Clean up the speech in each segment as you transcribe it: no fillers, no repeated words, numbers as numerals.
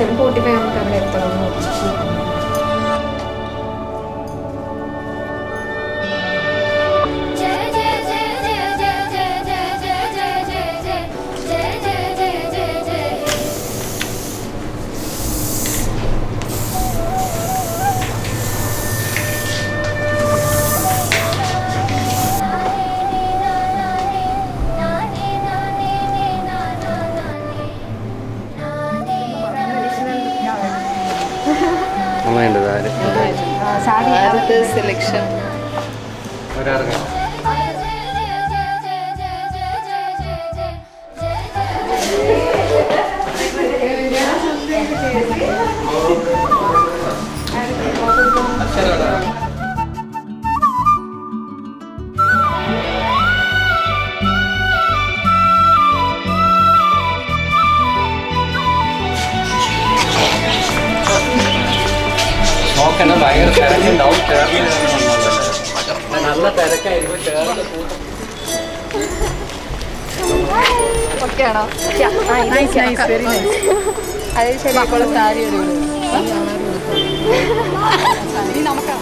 7:45 നമുക്ക് അവിടെ എത്തണം എന്ന് വെച്ചു. സെലക്ഷൻ നോക്കണം. ഭയങ്കര തിരക്കുണ്ടാവും. നല്ല തിരക്കായിരിക്കും. ചേർന്ന് കൂട്ടം ഓക്കെയാണോ? അത് ശരി. അപ്പോൾ സാരി നമുക്ക്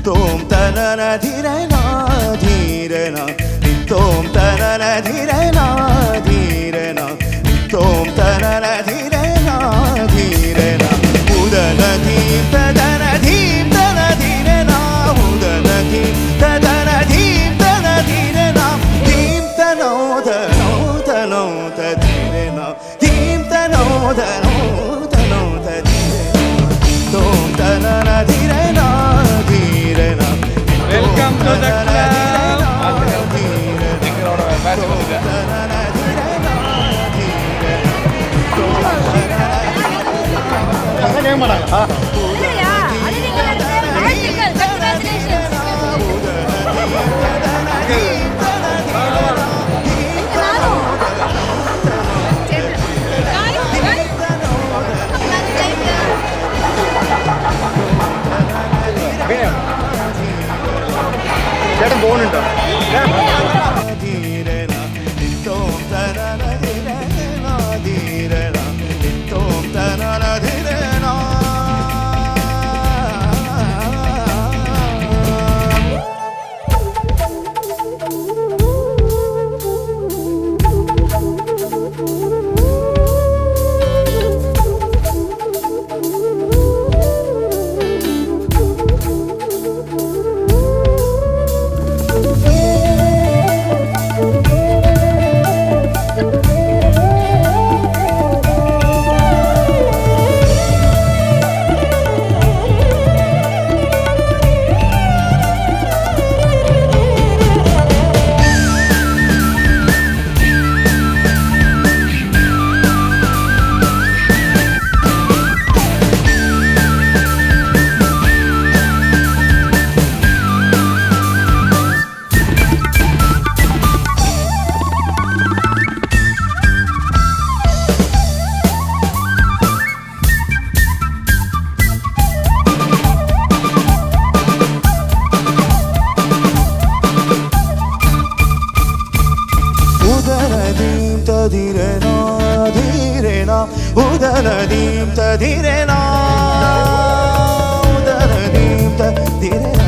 തോം തനന ധിരന ധീരന തോം തനന ധിരന ധീരന തോം തനന ധിരന ധീരന ഉദന ധീം തദന ധീം തന ധീരന ഉദന ധീം തദന ധീം തന ധീരന ധീം തനോ ധനോ തനോ തധീരന ധീം തനോ ധനോ തനോ തധീരന തോം തനന ധിരന ധീരന വെൽക്കം ടു ദ ക്ലബ്. ചേട്ടൻ പോകുന്നുണ്ടോ? ഉദനദീം തധിരന ഉദനദീം തധിരന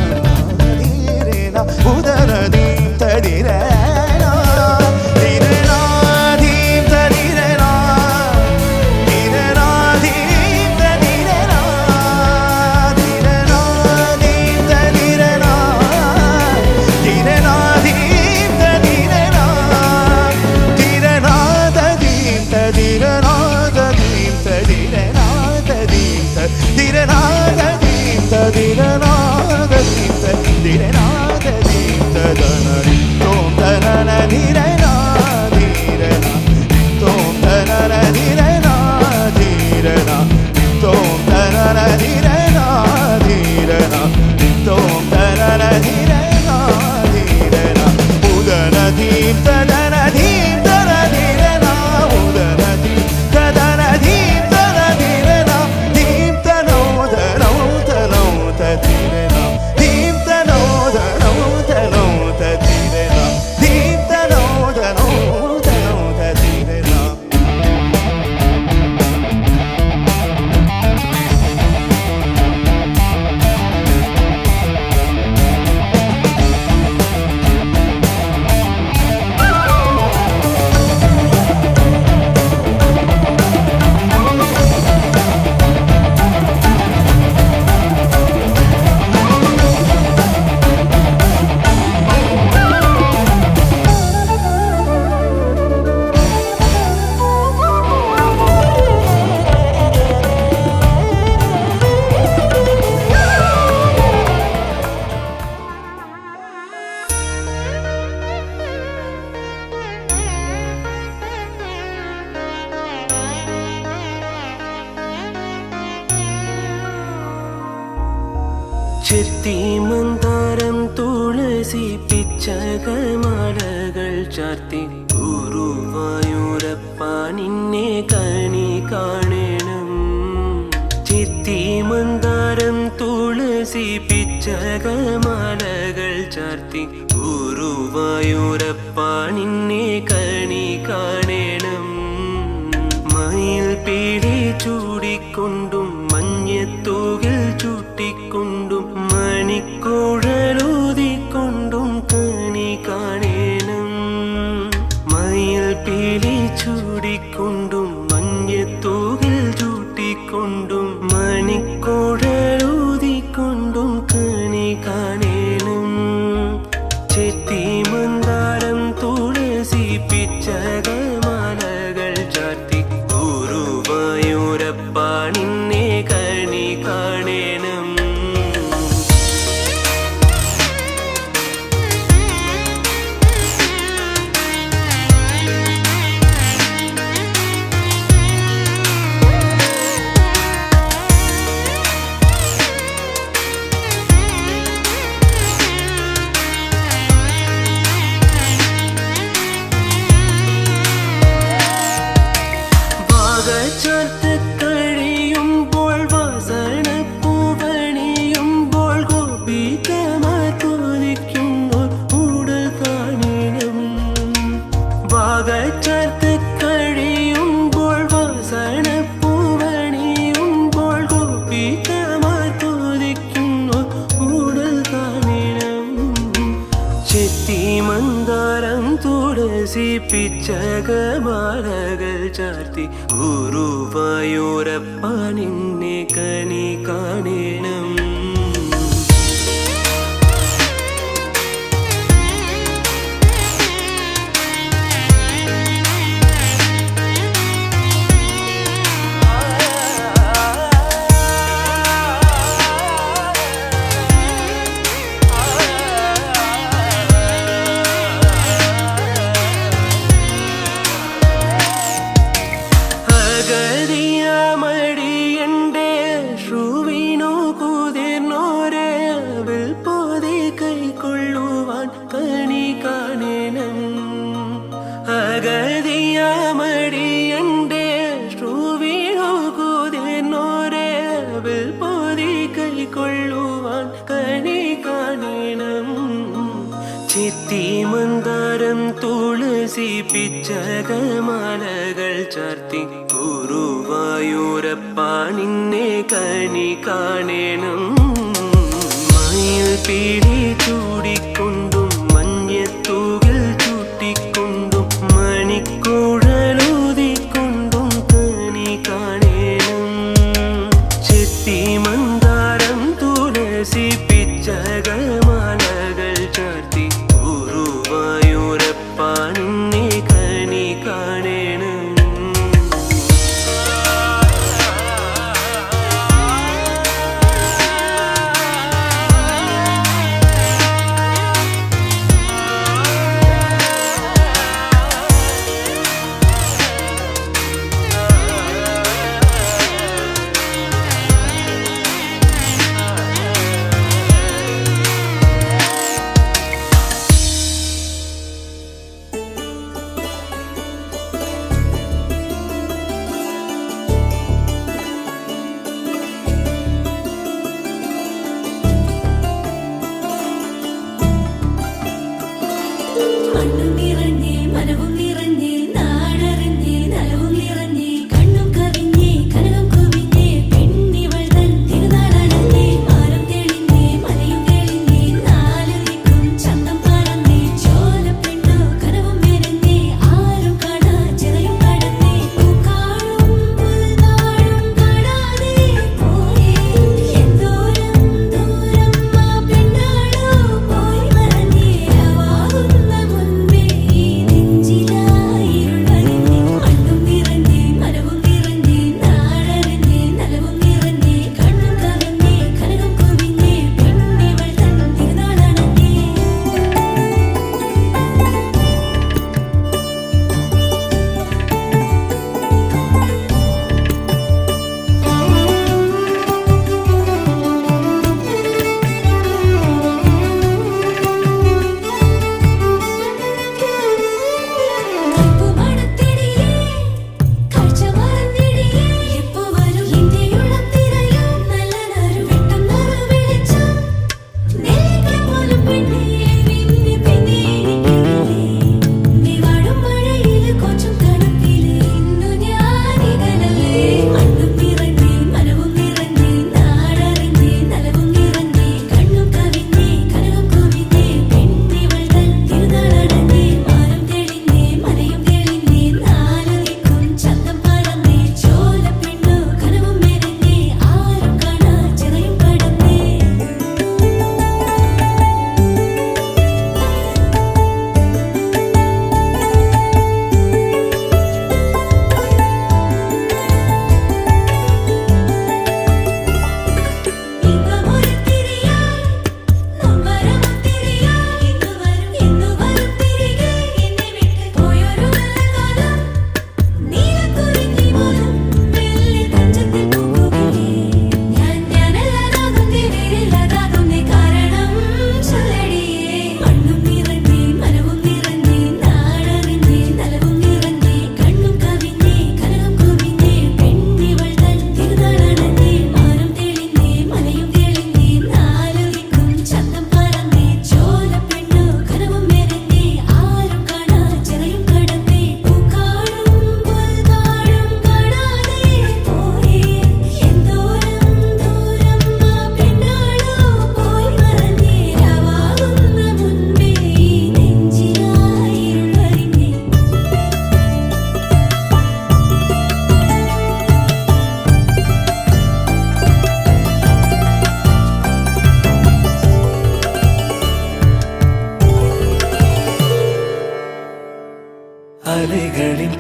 ധീരന ഉദനദീം തധിരന ധീരന ധീം തധിരന ധീരന ധീം തധിരന ധീരന ധീം തധിരന ധീരന ധീം തധിരന ധീരന ധീം തധിരന ചെത്തിമന്താരം തുളസി പിച്ചകമാലകൾ ചാർത്തി ഗുരുവായൂരപ്പ നിന്നെ കണി കാണണം. ചെത്തിമന്താരം തുളസി പിച്ചകമാലകൾ ചാർത്തി ഗുരുവായൂരപ്പ നിന്നെ കണി കാണണം. മയിൽ പീലി ചൂടിക്കൊണ്ടും മഞ്ഞത്തൂകിൽ ചൂട്ടിക്കൊണ്ടും മണി മണിക്കുഴലൂതിക്കൊണ്ടും കണി കാണേണം. മയിൽ പീലി ചൂടിക്കൊണ്ടും മഞ്ഞത്തൂകിൽ ചൂട്ടിക്കൊണ്ടും മണിക്കുഴലൂതിക്കൊണ്ടും കണി കാണേണം. ചെത്തി മന്ദാരം തുളസി പിച്ചകമാലകൾ ചാർത്തി ഗുരുവായൂരപ്പ നിന്നെ കണി കാണേണം. വാകച്ചാർത്ത് കഴിയുമ്പോൾ വാസനപ്പൂവണിയുമ്പോൾ ഗോപികമാർ കൊതിക്കുന്നു ഉടൽ കാണണം. വാകച്ചാർത്ത് കഴിയുമ്പോൾ വാസനപ്പൂവണിയുമ്പോൾ ഗോപികമാർ കൊതിക്കുന്നു ഉടൽ കാണണം. ചെത്തി മന്ദാരം തുളസി പിച്ചകമാലകൾ ചാർത്തി ഗുരുവായൂരപ്പ നിന്നെ കണി കാണേണം. അഗതിയമടിയന്റെ ശ്രുവിനു കുതിർന്നോരെ അവൾ പോതെ കൈക്കൊള്ളുവാൻ കണി കാണണം. അഗതിയമടിയന്റെ ശ്രുവിനു കുതിർന്നോരെ അവൾ പോതെ കൈക്കൊള്ളുവാൻ കണി കാണണം. ചെത്തി മന്ദാരം തുളസി പിച്ചകമാലകൾ ചാർത്തി ഗുരുവായൂരപ്പ നിന്നെ കണി കാണേണം. മയിൽ പീലി ചൂടിക്കൊണ്ടും മഞ്ഞത്തൂകിൽ ചൂട്ടിക്കൊണ്ടും മണിക്കുഴലൂതിക്കൊണ്ടും കണി കാണേണം. ചെത്തി മന്ദാരം തുളസി പിച്ചകമാലകൾ ചാർത്തി ഗുരുവായൂരപ്പ നിന്നെ കണി കാണേണം.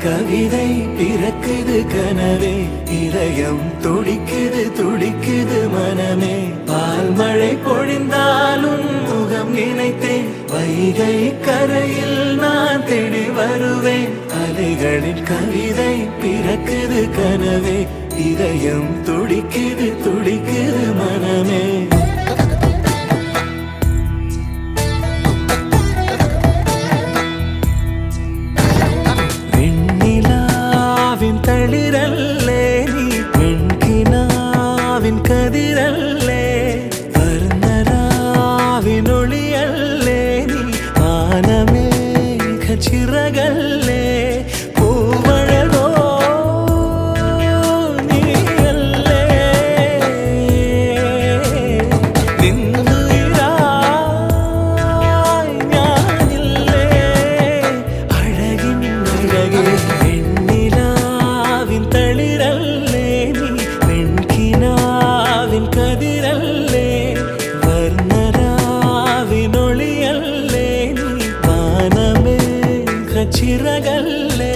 கவிதை பிறக்குது கனவே இதயம் துடிக்குது துடிக்குது மனமே பால் மழை பொழிந்தாலும் முகம் நினைத்தேன் வைகை கரையில் நான் தேடி வருவேன் அலைகளின் கவிதை பிறக்குது கனவே இதயம் துடிக்குது துடிக்குது மனமே തളിരല്ലേ നീ പെൺകിനാവിൻ കതിരല്ലേ വർണ്ണരാവിനൊളിയല്ലേ നീ ആനമേഘ ചിറകല്ലേ പൂവഴകോ നീയല്ലേ നിന്നുയിരായി ഞാനില്ലേ അഴകിൻ അഴകേ തളിരല്ലേ നീ പെൺകിനാവിൻ കതിരല്ലേ വർണ്ണരാവിനൊളിയല്ലേ നീ വാനമേഘ ചിറകല്ലേ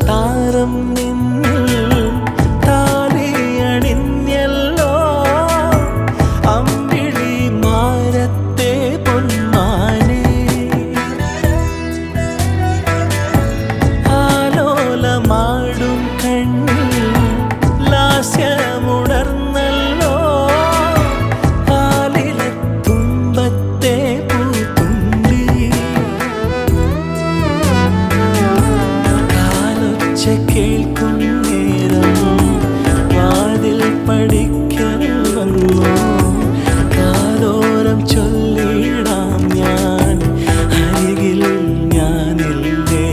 താരം നിന്നിൽ താലിയണിഞ്ഞല്ലോ അമ്പിളി മാരത്തെ പൊന്മാനെ ആലോലമാടും കണ്ണിൽ ലാസ്യമുണർന്നല്ലോ ആലിലെ തുമ്പത്തെ പൂത്തുമ്പി കേൾക്കും നേരം വാതിൽ പഠിക്കാൻ വന്നു കാതോരം ചൊല്ലിടാം ഞാൻ അരികിൽ ഞാനില്ലേ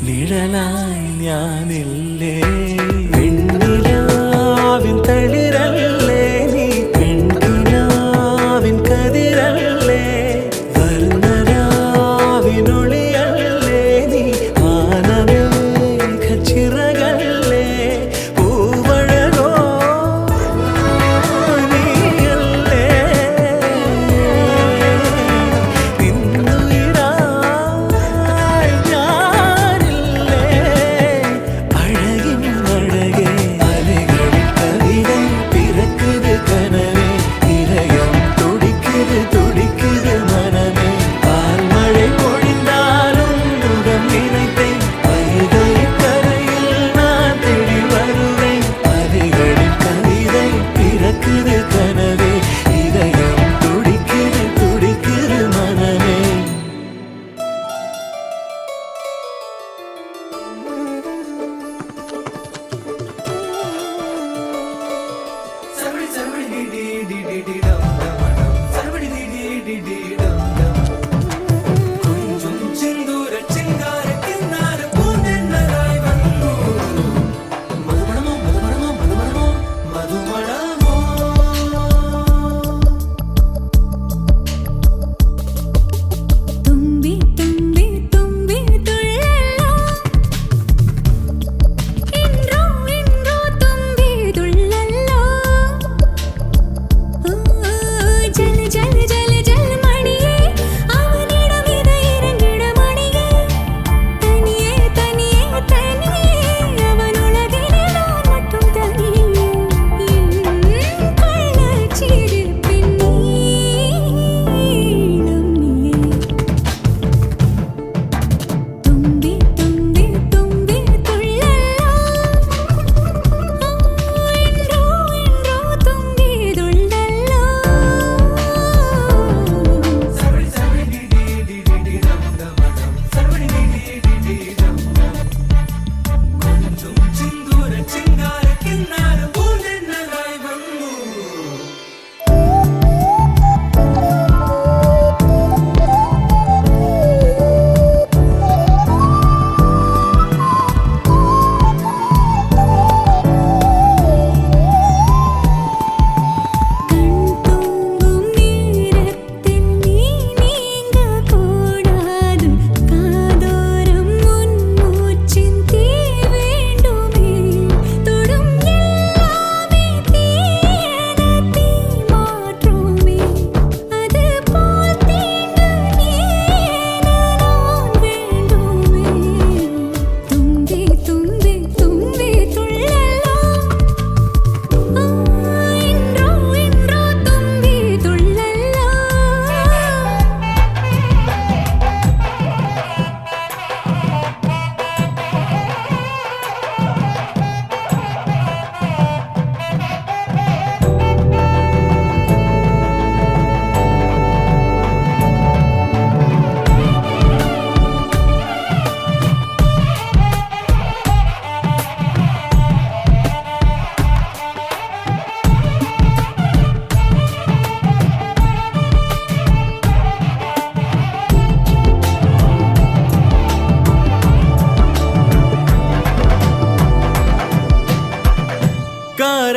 നിഴലായി ഞാനില്ലേ പെണ്ണിലാവിൻ തളിരല്ലേ നീ പെൺകിനാവിൻ കതിരല്ലേ വർണ്ണരാവിനൊളിയല്ലേ നീ ആനമേ ചിറകല്ലേ പൂവഴകോ നീയല്ലേ നിന്നുയിരായി ഞാനില്ലേ അഴകിൻ അഴകേ അലകളിൽ കവിത പിറക്കുത് കനവേ ഇരയം തുടിക്കുത് തുടിക്കുത് മനമേ പാൽമഴை പൊഴിந்தாலும் മുഖം നിனைத்தேன் வைகை பிறக்குது கனவே இதயம் துடிக்குது துடிக்குது மனமே சர்வடி சர்வடி டி டி டி டி டம் டம் சர்வடி டி டி டி டி டம் டம் கொஞ்சம் சிந்தூர சிங்கார கிന്നാர பூந்தென்னராய் வந்தோ மதுமணமோ மதுமணமோ மதுமணமோ മധുമണമോ തുമ്പി തുമ്പി തുമ്പി തുള്ളല്ലോ ഇൻറോ ഇൻറോ തുമ്പി തുള്ളല്ലോ ജല ജല ജല ജല മണിയേ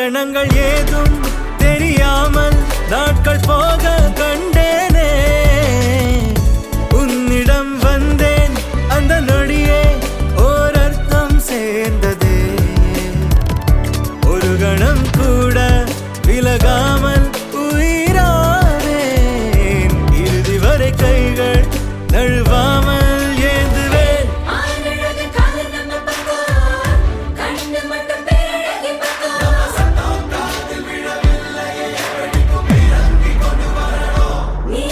காரணங்கள் ஏதும் தெரியாமல் நாட்கள் போக கண்டேனே உன்னிடம் வந்தேன் அந்த நொடியே ஓர் அர்த்தம் சேர்ந்ததே ஒரு கணம் கூட விலகாமல் உயிரானேன் இறுதி வரை கைகள் நழுவாமல் ஏந்துவேன் ஆனழகு காதல் நம்ம பக்கம் கண்ணு மட்டும் பேரழகி பக்கம் நீ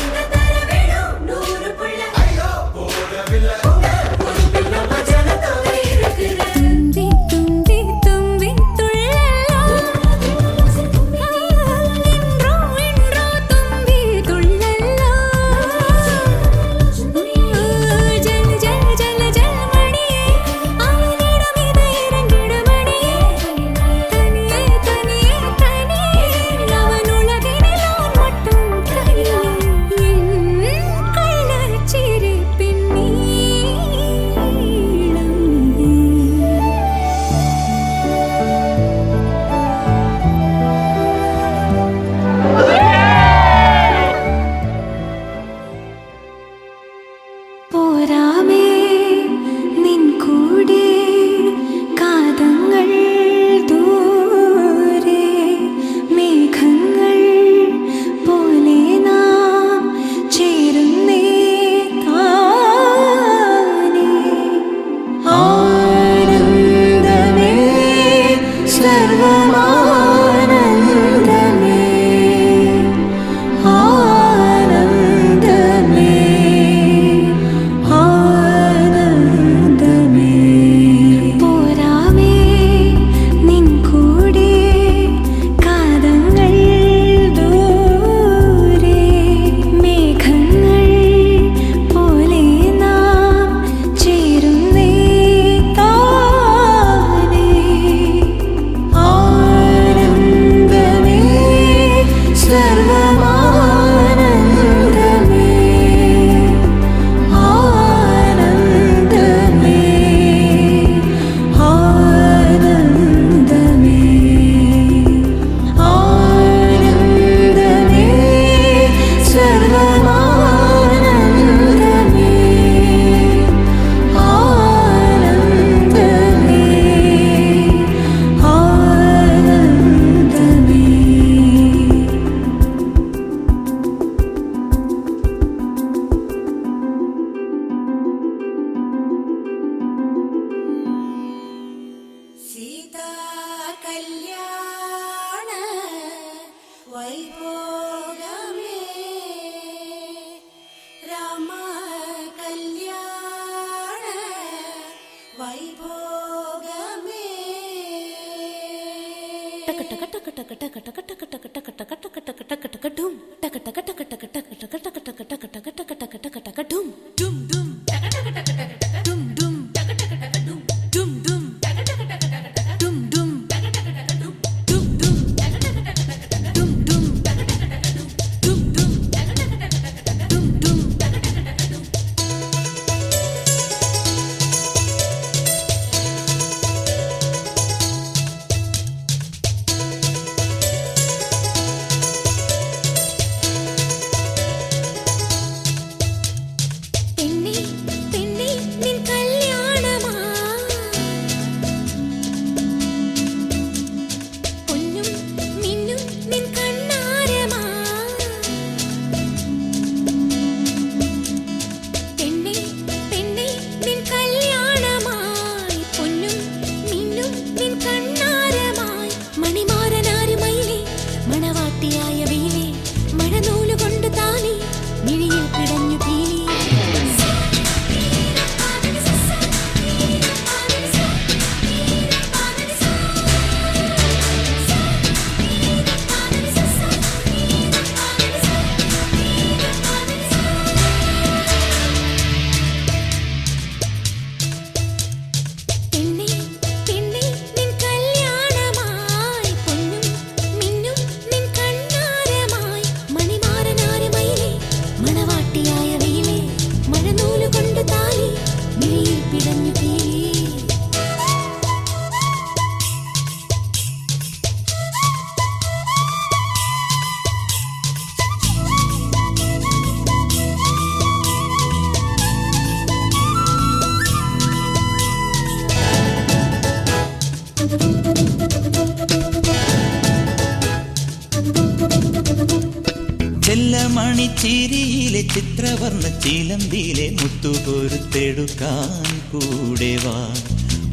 മണിച്ചിരിയിലെ ചിത്രവർണ്ണ ചിലമ്പിലെ മുത്തുപൊരുത്തെടുക്കാൻ കൂടെ വാ.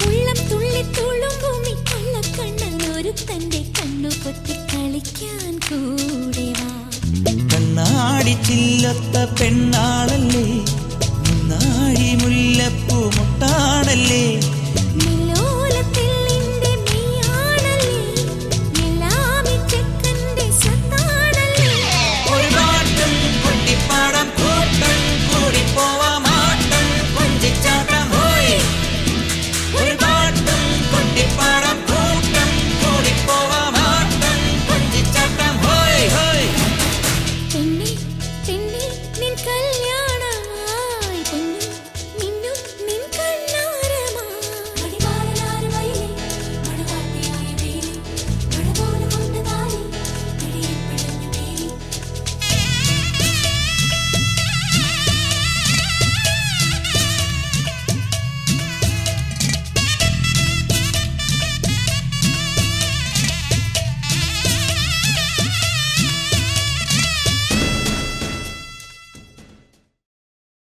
ഉള്ളം തുള്ളി തുളുമ്പുമി കൊള്ളക്കണ്ണൻ ഒരു തന്റെ കണ്ണു പൊത്തി കളിക്കാൻ കൂടെ വാ. കണ്ണാടി ചില്ലത്ത പെണ്ണാളല്ലേ, മുന്നാഴി മുല്ലപ്പൂ മുട്ടാണല്ലേ,